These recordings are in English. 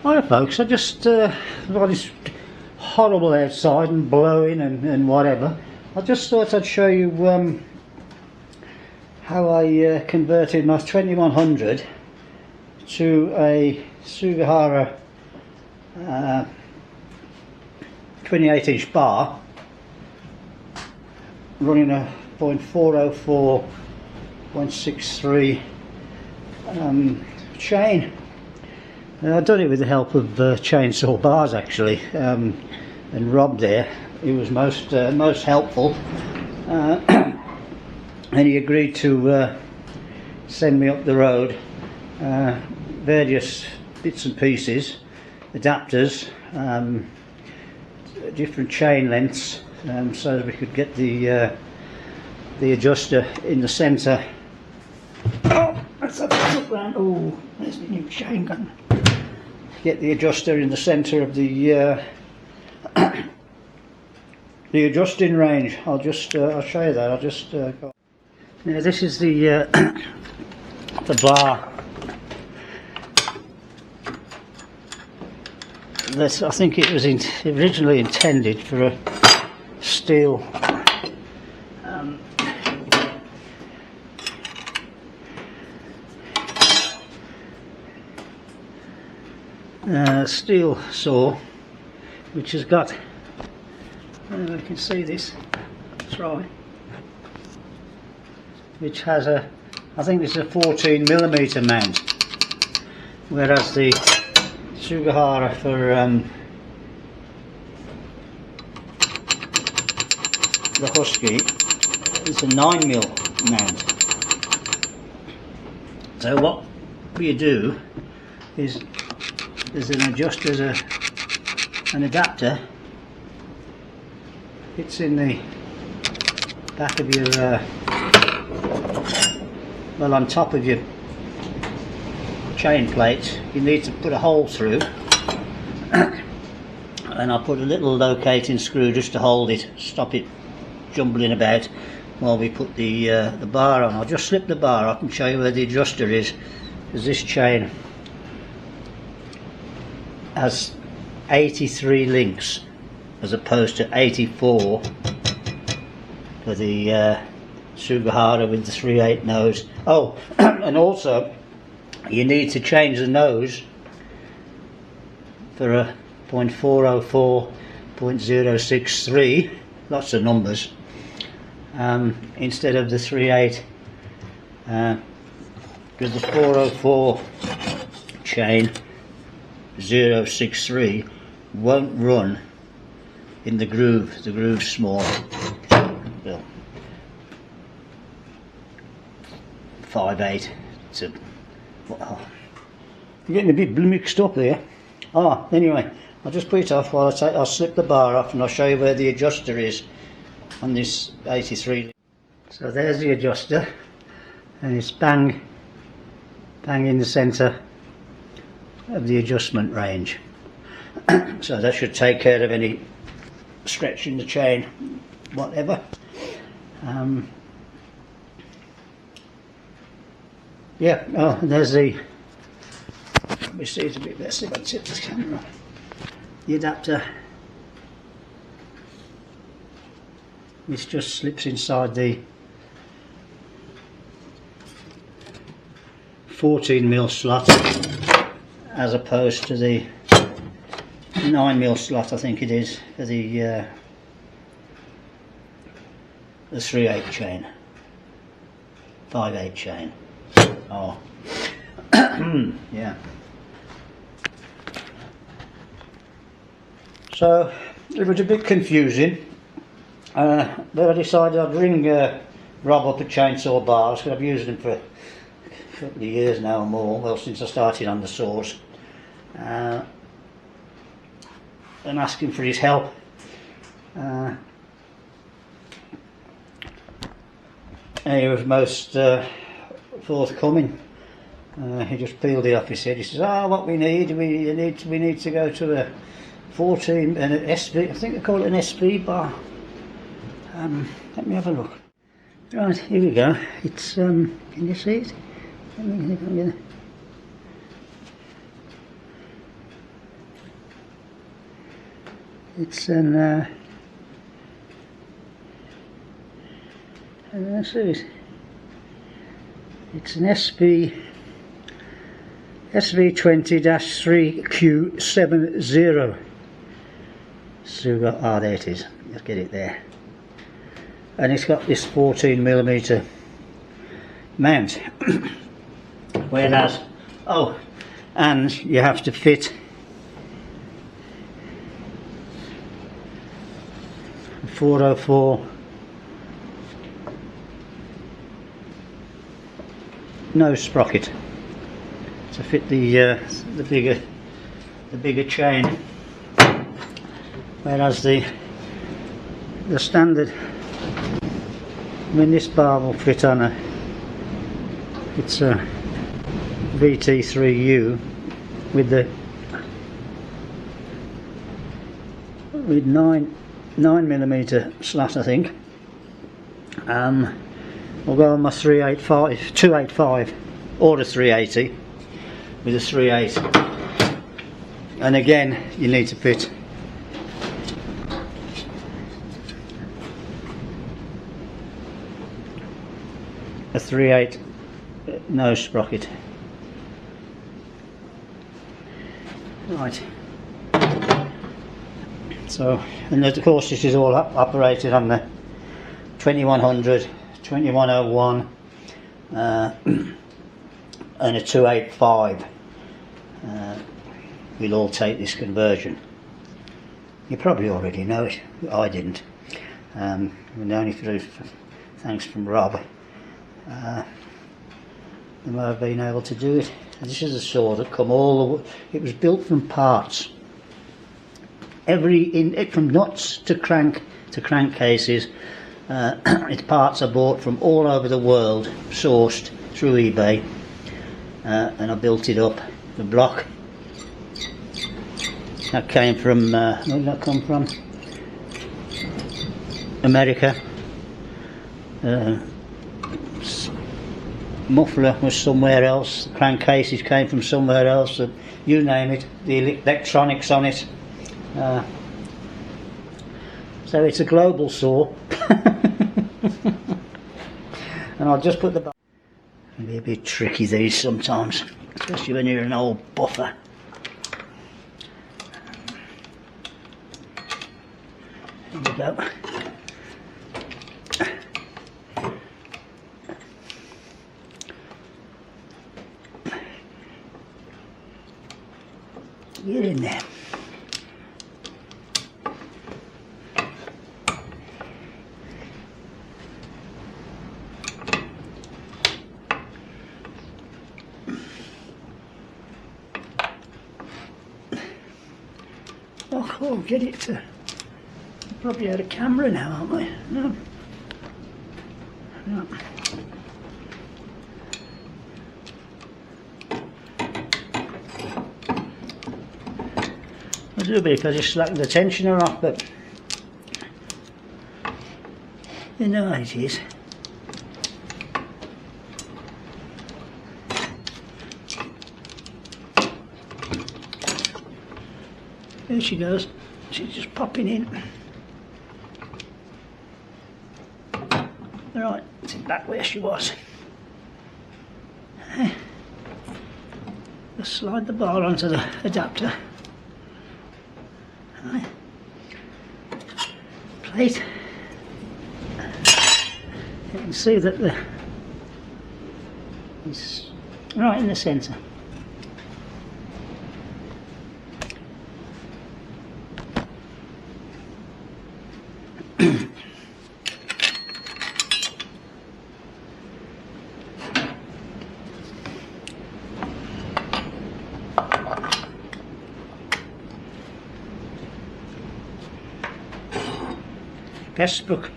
Hi folks, I just, while it's horrible outside and blowing and whatever, I just thought I'd show you how I converted my 2100 to a Sugi Hara 28-inch bar running a 0.404 0.63 chain. I've done it with the help of chainsaw bars actually, and Rob there, he was most helpful, and he agreed to send me up the road various bits and pieces, adapters, different chain lengths, so that we could get the adjuster in the centre. Oh, let's have a look round. Oh, there's the new chain gun. Get the adjuster in the centre of the adjusting range. I'll show you that. I'll just go. Now this is the bar. This, I think it was originally intended for a Stihl Stihl saw, which has got, I don't know if you can see this, that's right, which has a, I think this is a 14mm mount, whereas the Sugi Hara for the Husky is a 9mm mount. So what you do is there's an adjuster, an adapter, fits in the back of your, well, on top of your chain plate. You need to put a hole through, and I'll put a little locating screw just to hold it, stop it jumbling about while we put the bar on. I'll just slip the bar up and show you where the adjuster is, because this chain has 83 links as opposed to 84 for the Sugi Hara with the 3/8 nose. Oh, and also you need to change the nose for a 0.404 0.063, lots of numbers, instead of the 3/8, because the 404 chain 063 won't run in the groove. The groove's small. Well, 5/8 to, oh, you're getting a bit mixed up there. Anyway, I'll just put it off while I'll slip the bar off, and I'll show you where the adjuster is on this 83. So there's the adjuster, and it's bang in the centre of the adjustment range. So that should take care of any stretch in the chain, whatever. Yeah, and there's the, let me see it a bit better, see if I can tip the camera. The adapter, this just slips inside the 14mm slot, as opposed to the 9mm slot, I think it is, for the 3/8 chain, 5/8 chain. Oh, yeah. So it was a bit confusing, but I decided I'd ring Rob up at Chainsaw Bars, because I've used them for a couple of years now or more, well, since I started on the saws, and ask him for his help. And he was most forthcoming. He just peeled it off his head. He says, what we need to go to a 14 and an SV, I think they call it an SV bar. Let me have a look. Right, here we go. It's can you see it? It's an it's an SV20-3Q70. Sugi, ah, there it is. Let's get it there. And it's got this 14mm mount. Whereas, oh, and you have to fit 404 nose sprocket to fit the bigger chain, whereas the standard, I mean, this bar will fit on it's a VT3U with 9mm slat, I think. I'll go on my 285 or a 380 with a 3.8, and again you need to fit a 3.8 nose sprocket. Right. So, and of course this is all operated on the 2100, 2101 and a 285. We'll all take this conversion. You probably already know it. I didn't. Only through thanks from Rob. They may have been able to do it. And this is a saw that come all the way. It was built from parts. From nuts to crankcases. Its parts are bought from all over the world, sourced through eBay, and I built it up. The block that came from where did that come from? America. Muffler was somewhere else. The crankcases came from somewhere else. You name it. The electronics on it. So it's a global saw. And I'll just put the bar. Can be a bit tricky these sometimes, especially when you're an old buffer. There we go. Get in there. Oh, get it to. Probably out of camera now, aren't we? No. No. I do because it's slacked the tensioner off, but you know how it is. There she goes. She's just popping in. Right, it's back where she was. Just slide the bar onto the adapter. Right. Plate. You can see that it's right in the centre. Bespoke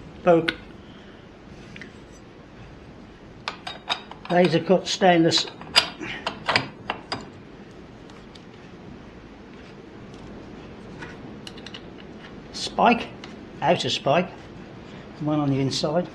laser cut stainless spike, outer spike, one on the inside.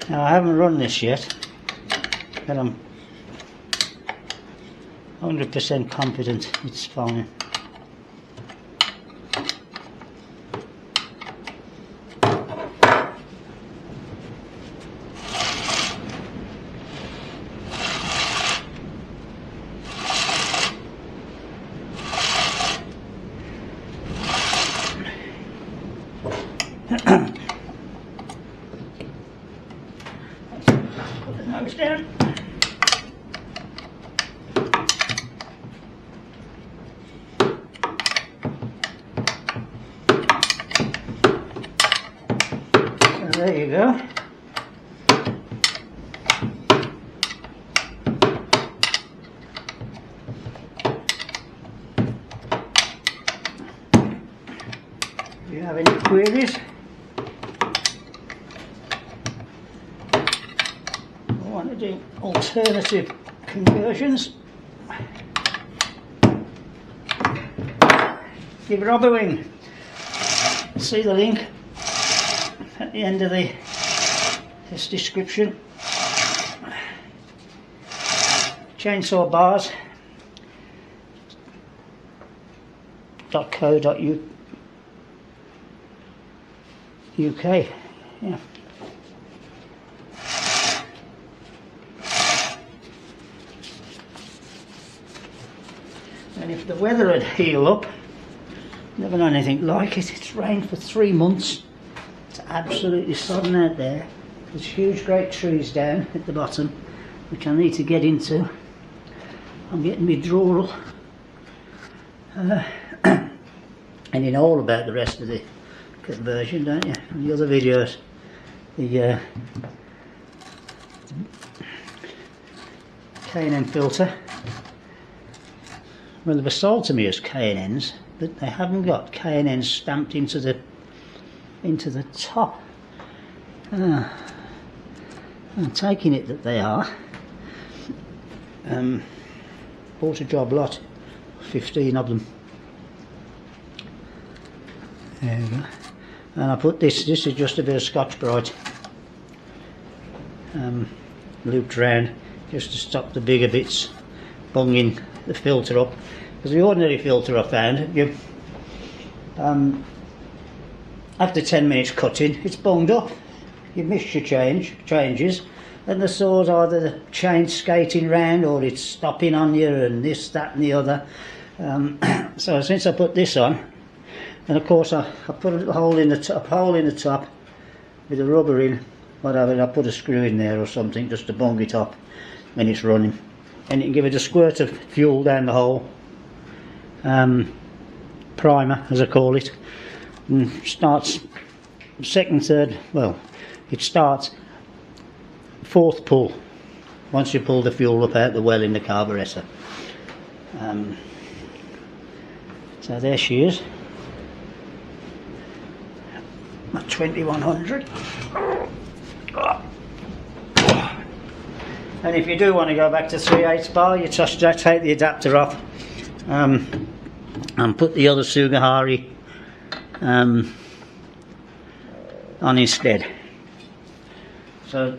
Now I haven't run this yet, but I'm 100% confident it's fine. Put the nose down. So there you go. If you have any queries, want to do alternative conversions, give Rob a ring. See the link at the end of this description. Chainsaw bars .co.uk. Yeah. And if the weather had healed up, never known anything like it. It's rained for 3 months. It's absolutely sodden out there. There's huge great trees down at the bottom, which I need to get into. I'm getting withdrawal. And you know all about the rest of the conversion, don't you? And the other videos. The K&N filter. Well, they were sold to me as K&Ns, but they haven't got K&Ns stamped into the top. I'm taking it that they are. Bought a job lot, 15 of them. There we go. And I put this is just a bit of Scotch-Brite looped round just to stop the bigger bits bunging the filter up. Because the ordinary filter I found, you after 10 minutes cutting, it's bunged up. You miss your changes, and the saw's either the chain skating round or it's stopping on you, and this, that, and the other. So since I put this on, and of course I put a hole in the top with a rubber in, whatever. I put a screw in there or something just to bung it up when it's running, and you can give it a squirt of fuel down the hole. Primer, as I call it, and starts second, third, well, it starts fourth pull once you pull the fuel up out the well in the carburetor. So there she is, my 2100. And if you do want to go back to 3/8 bar, you just take the adapter off and put the other Sugi Hara on instead. So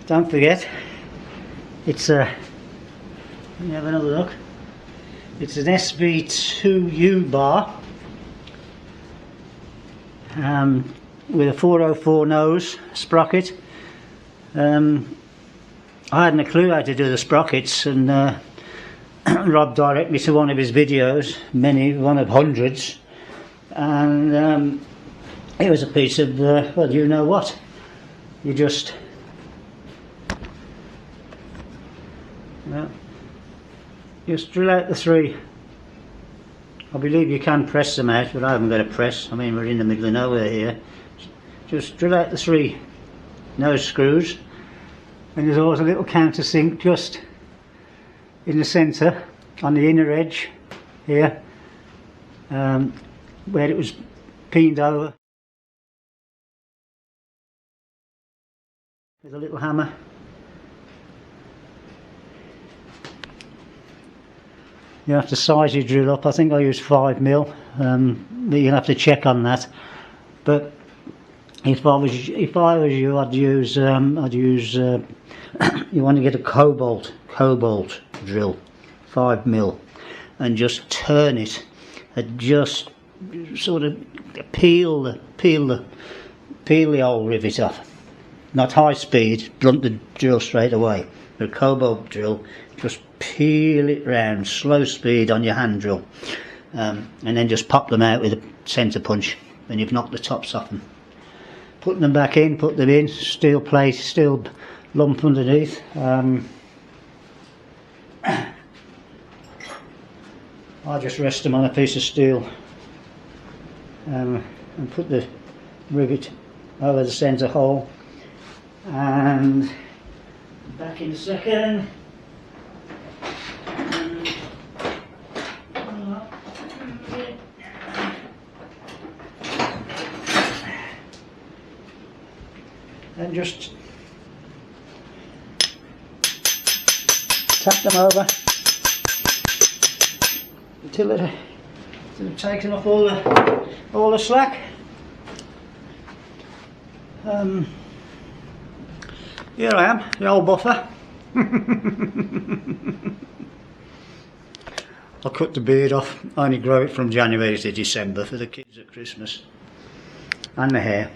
don't forget, it's a, let me have another look, it's an SB2U bar with a 404 nose sprocket. I hadn't a clue how to do the sprockets, and Rob directed me to one of his videos, one of hundreds, and it was a piece of, well, you know what, you just, just drill out the three. I believe you can press them out, but I haven't got a press. I mean, we're in the middle of nowhere here. Just drill out the 3 nose screws, and there's always a little countersink just in the centre on the inner edge here, where it was peened over with a little hammer. You have to size your drill up. I think I used 5mm, but you'll have to check on that. But if I was you, I'd use you want to get a cobalt drill, 5mm, and just turn it and just sort of peel the old rivet off. Not high speed, blunt the drill straight away. With a cobalt drill, just peel it round, slow speed on your hand drill, and then just pop them out with a centre punch when you've knocked the tops off them. Put them back in, put them in, steel plate, steel lump underneath. I just rest them on a piece of steel and put the rivet over the centre hole, and back in a second. And just tap them over until they've taken off all the slack. Here I am, the old buffer. I'll cut the beard off. I only grow it from January to December for the kids at Christmas, and the hair.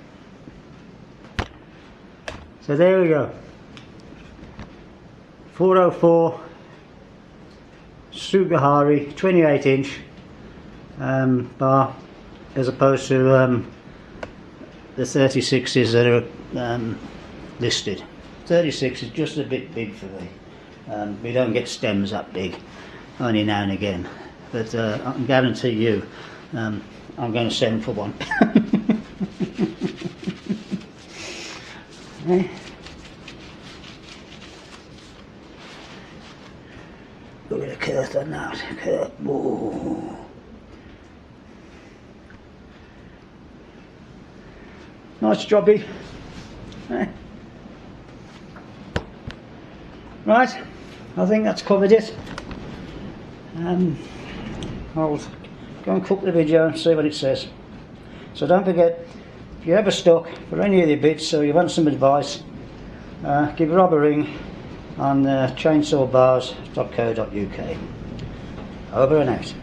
So there we go. 404 Sugi Hara 28-inch bar, as opposed to the 36s that are listed. 36 is just a bit big for me. We don't get stems that big, only now and again. But I can guarantee you, I'm going to send for one. Okay. Look at the curve on that. Ooh. Nice jobby. Right, I think that's covered it. I'll go and cook the video and see what it says. So don't forget, if you're ever stuck for any of the bits or you want some advice, give Rob a ring on chainsawbars.co.uk. Over and out.